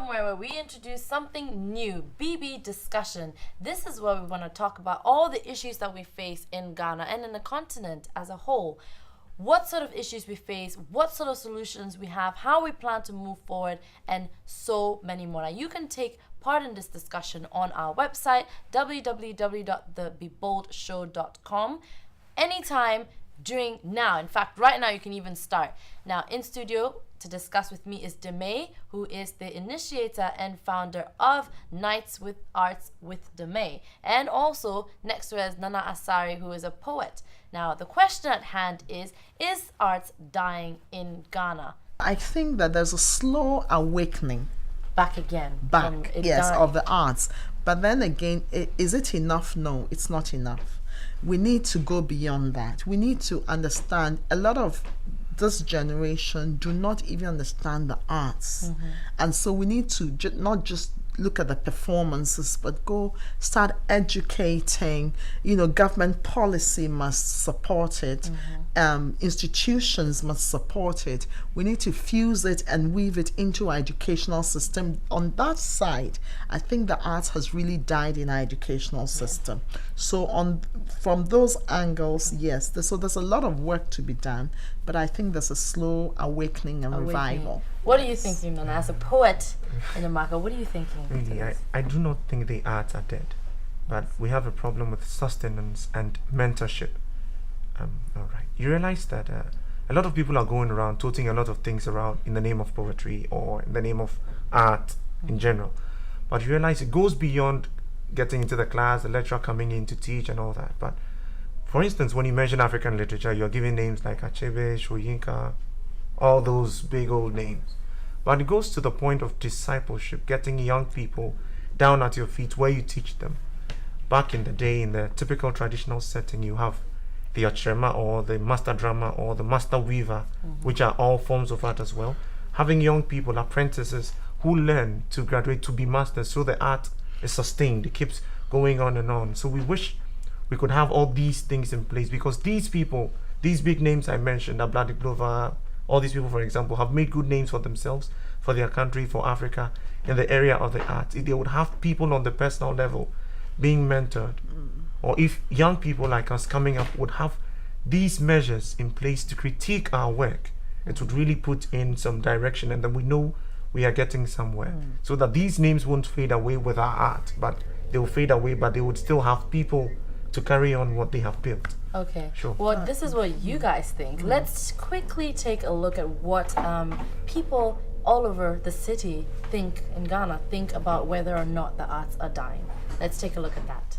somewhere where we introduce something new, BB Discussion. This is where we want to talk about all the issues that we face in Ghana and in the continent as a whole. What sort of issues we face, what sort of solutions we have, how we plan to move forward, and so many more. Now, you can take part in this discussion on our website, www.thebeboldshow.com, anytime during now. In fact, right now you can even start. Now, in studio to discuss with me is Demay, who is the initiator and founder of Nights with Arts with Demay. And also next to her is Nana Asari, who is a poet. Now, the question at hand is arts dying in Ghana? I think that there's a slow awakening. Back again. Of the arts. But then again, is it enough? No, it's not enough. We need to go beyond that. We need to understand a lot of this generation do not even understand the arts. Mm-hmm. And so we need to not just look at the performances, but go start educating. Government policy must support it. Mm-hmm. Institutions must support it. We need to fuse it and weave it into our educational system. On that side, I think the arts has really died in our educational system. So from those angles, yes, so there's a lot of work to be done, but I think there's a slow awakening and revival. What are you thinking, Nana? As a poet in America, what are you thinking? Really, I do not think the arts are dead, but we have a problem with sustenance and mentorship. All right. You realize that a lot of people are going around toting a lot of things around in the name of poetry or in the name of art in general. But you realize it goes beyond getting into the class, the lecturer coming in to teach and all that. But for instance, when you mention African literature, you're giving names like Achebe, Soyinka, all those big old names. But it goes to the point of discipleship, getting young people down at your feet where you teach them. Back in the day, in the typical traditional setting, you have the Achrema or the master drummer or the master weaver, which are all forms of art as well. Having young people, apprentices, who learn to graduate to be masters, so the art is sustained. It keeps going on and on. So we wish we could have all these things in place, because these people, these big names I mentioned, Abladi Glover, all these people, for example, have made good names for themselves, for their country, for Africa, in the area of the arts. If they would have people on the personal level being mentored, or if young people like us coming up would have these measures in place to critique our work, it would really put in some direction, and then we know we are getting somewhere. So that these names won't fade away with our art, but they will fade away, but they would still have people to carry on what they have built. Okay. Sure. Well, this is what you guys think. Let's quickly take a look at what people all over the city in Ghana think about whether or not the arts are dying. Let's take a look at that.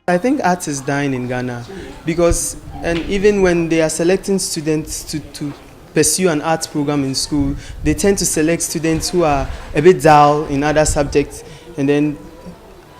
I think art is dying in Ghana because, and even when they are selecting students to pursue an arts program in school, they tend to select students who are a bit dull in other subjects, and then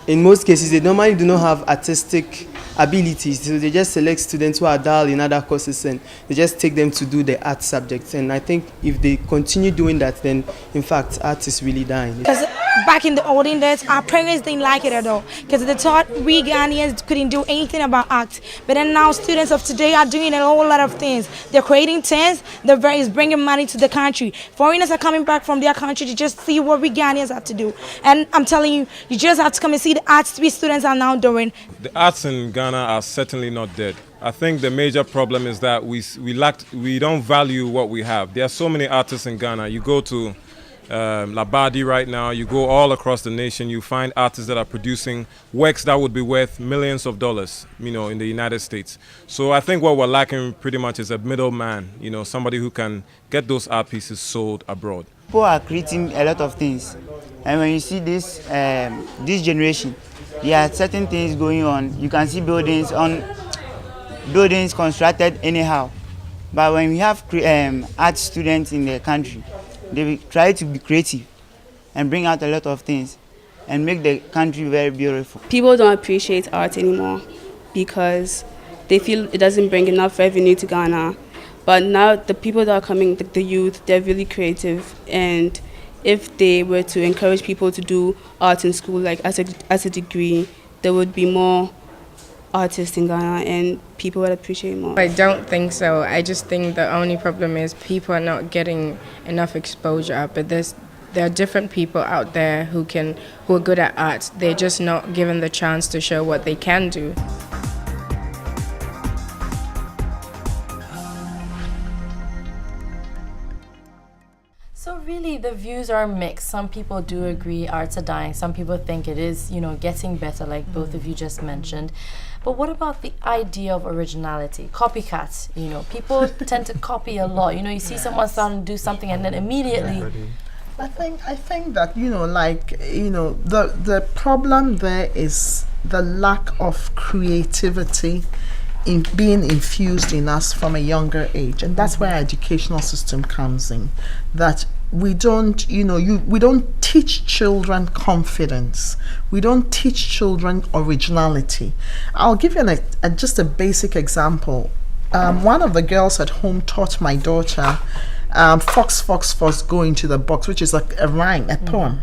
in most cases they normally do not have artistic abilities, so they just select students who are dull in other courses and they just take them to do the art subjects. And I think if they continue doing that, then in fact art is really dying. Because back in the olden days, our parents didn't like it at all, because they thought we Ghanaians couldn't do anything about art. But then now students of today are doing a whole lot of things. They're creating tents, is bringing money to the country. Foreigners are coming back from their country to just see what we Ghanaians have to do. And I'm telling you, you just have to come and see the arts we students are now doing. The arts in Ghana are certainly not dead. I think the major problem is that we don't value what we have. There are so many artists in Ghana. You go to Labadi right now, you go all across the nation, you find artists that are producing works that would be worth millions of dollars, in the United States. So I think what we're lacking pretty much is a middleman, somebody who can get those art pieces sold abroad. People are creating a lot of things, and when you see this generation, there are certain things going on. You can see buildings constructed anyhow, but when we have art students in the country, they try to be creative and bring out a lot of things and make the country very beautiful. People don't appreciate art anymore because they feel it doesn't bring enough revenue to Ghana. But now the people that are coming, the youth, they're really creative, and if they were to encourage people to do art in school, like as a degree, there would be more artists in Ghana, and people would appreciate more. I don't think so. I just think the only problem is people are not getting enough exposure. But there are different people out there who are good at art. They're just not given the chance to show what they can do. So really, the views are mixed. Some people do agree arts are dying. Some people think it is, getting better, like both of you just mentioned. But what about the idea of originality? Copycats, people tend to copy a lot. You see someone starting to do something and then immediately... I think that the problem there is the lack of creativity in being infused in us from a younger age, and that's where our educational system comes in. That we don't we don't teach children confidence. We don't teach children originality. I'll give you just a basic example. One of the girls at home taught my daughter fox, fox, fox, go into the box, which is like a rhyme, a poem.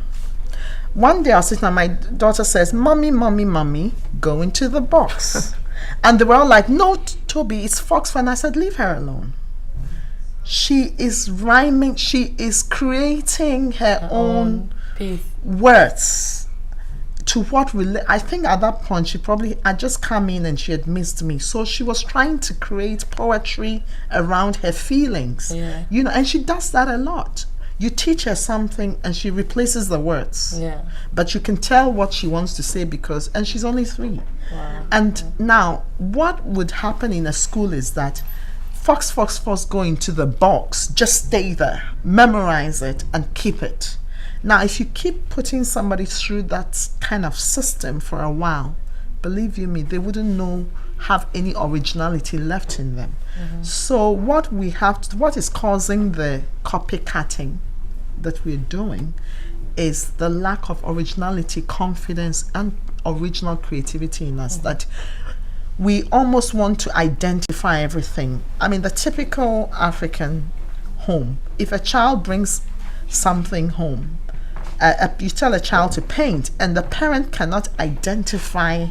One day I was sitting and my daughter says, "Mommy, mommy, mommy, go into the box." And they were all like, "No, Toby, it's fox." And I said, "Leave her alone." She is rhyming, she is creating her own words to what I think at that point she probably had just come in and she had missed me, so she was trying to create poetry around her feelings, and she does that a lot. You teach her something and she replaces the words, but you can tell what she wants to say and she's only 3. And now what would happen in a school is that fox, fox, fox, go into the box, just stay there, memorize it and keep it. Now, if you keep putting somebody through that kind of system for a while, believe you me, they wouldn't have any originality left in them. So what is causing the copycatting that we're doing is the lack of originality, confidence, and original creativity in us, that we almost want to identify everything. I mean, the typical African home, if a child brings something home, you tell a child to paint and the parent cannot identify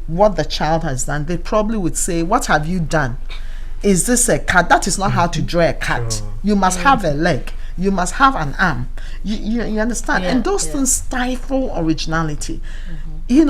what the child has done, they probably would say, "What have you done? Is this a cat?" That is not how to draw a cat. You must have a leg. You must have an arm. You understand? And those things stifle originality. And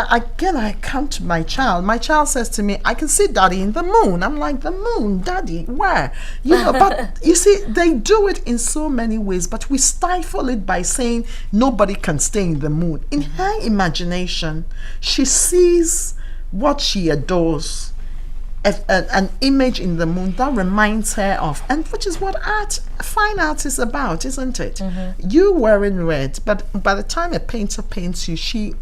again, I come to my child. My child says to me, "I can see Daddy in the moon." I'm like, "The moon, Daddy, where?" But you see, they do it in so many ways, but we stifle it by saying nobody can stay in the moon. In her imagination, she sees what she adores, an image in the moon that reminds her of, and which is what fine art is about, isn't it? You wearing red, but by the time a painter paints you, he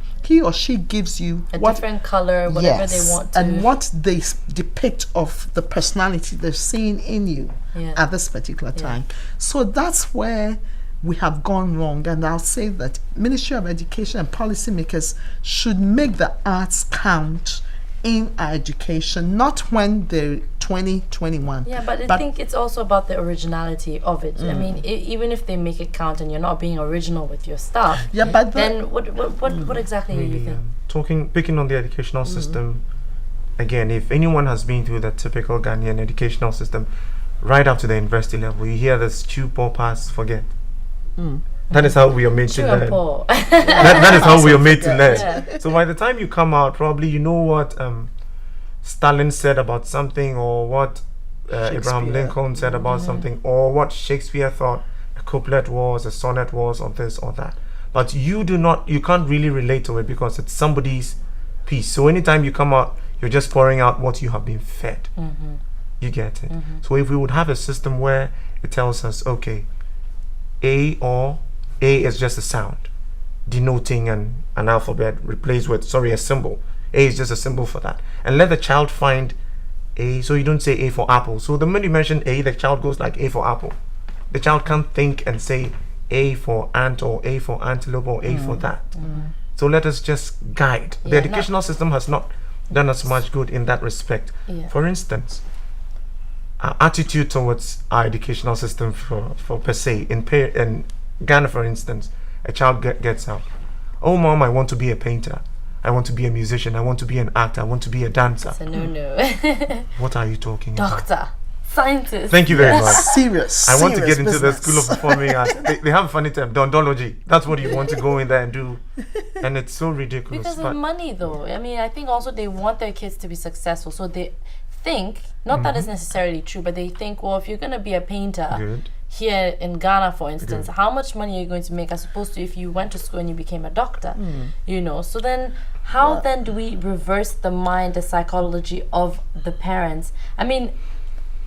or she gives you a different color, whatever they want to, and what they depict of the personality they're seeing in you at this particular time. So that's where we have gone wrong, and I'll say that Ministry of Education and policymakers should make the arts count in our education, not when they're 20, 21. But I think it's also about the originality of it. I mean, even if they make it count and you're not being original with your stuff, but then what exactly do you think? Picking on the educational system, again, if anyone has been through the typical Ghanaian educational system, right up to the university level, you hear this chew, pour, pass, forget. That is how we are made to learn. That is how we are made to learn. So by the time you come out, probably you know what Stalin said about something, or what Abraham Lincoln said about something, or what Shakespeare thought a couplet was, a sonnet was, or this or that. But you can't really relate to it because it's somebody's piece. So anytime you come out, you're just pouring out what you have been fed. You get it? So if we would have a system where it tells us, okay, A is just a sound denoting an alphabet replaced with, a symbol. A is just a symbol for that. And let the child find A, so you don't say A for apple. So the minute you mention A, the child goes like A for apple. The child can't think and say A for ant, or A for antelope, or A for that. So let us just guide. The educational system has not done us much good in that respect. For instance, our attitude towards our educational system for per se, in Ghana, for instance, a child gets out, "Oh, Mom, I want to be a painter." I want to be a musician, I want to be an actor, I want to be a dancer. It's a no. What are you talking about? Doctor, scientist. Thank you very much. Serious. I want to serious get into business. the School of Performing Arts. They have a funny term, dontology. That's what you want to go in there and do. And it's so ridiculous. Because but of money, though. I mean, I think also they want their kids to be successful. So they think, not that it's necessarily true, but they think, well, if you're going to be a painter Good. here in Ghana, for instance, Good. how much money are you going to make as opposed to if you went to school and you became a doctor? You know, so then how then do we reverse the mind, the psychology of the parents? I mean,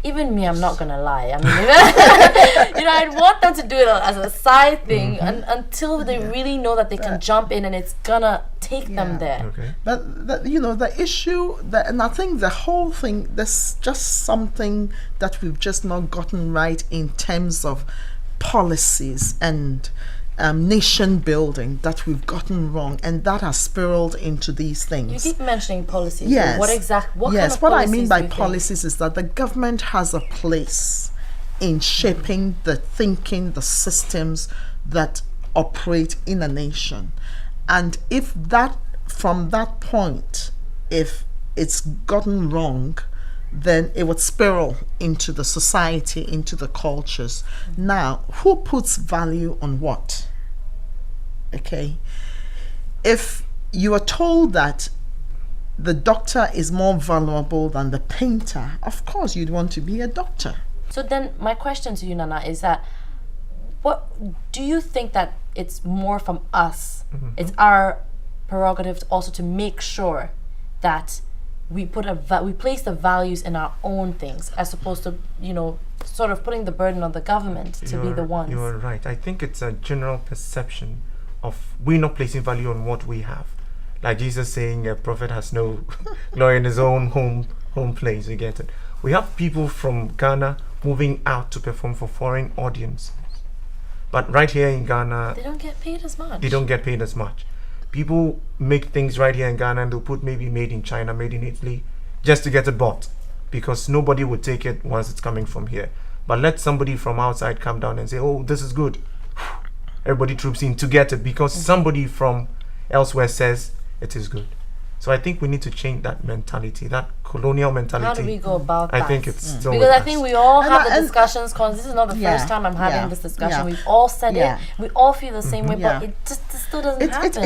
even me, I'm not gonna lie. I mean, you know, I'd want them to do it as a side thing until they really know that they can jump in and it's gonna take them there. Okay. But you know, the issue that, and I think the whole thing, there's just something that we've just not gotten right in terms of policies and nation building that we've gotten wrong, and that has spiraled into these You things. keep mentioning policies. Yes. What kind yes, of what I policies mean do by you think? policies is that the government has a place in shaping the thinking, the systems that operate in a nation. And if that, from that point, if it's gotten wrong, then it would spiral into the society, into the cultures. Now, who puts value on what? Okay. If you are told that the doctor is more valuable than the painter, of course you'd want to be a doctor. So then my question to you, Nana, is that what do you think that it's more from us? It's our prerogative also to make sure that we put we place the values in our own things as opposed to, you know, sort of putting the burden on the government to be the ones. You are right. I think it's a general perception of we're not placing value on what we have. Like Jesus saying a prophet has no glory in his own home place, you get it. We have people from Ghana moving out to perform for foreign audiences. But right here in Ghana, They don't get paid as much. they don't get paid as much. People make things right here in Ghana and they'll put maybe made in China, made in Italy, just to get it bought, because nobody would take it once it's coming from here. But let somebody from outside come down and say, oh, this is good. Everybody troops in to get it because somebody from elsewhere says it is good. So I think we need to change that mentality, that colonial mentality. How do we go about that? I think it's still Because with I us. think we all And have I- the discussions, because this is not the Yeah, first time I'm having yeah, this discussion. yeah. We've all said Yeah. it. We all feel the same way, Yeah. but it still doesn't happen.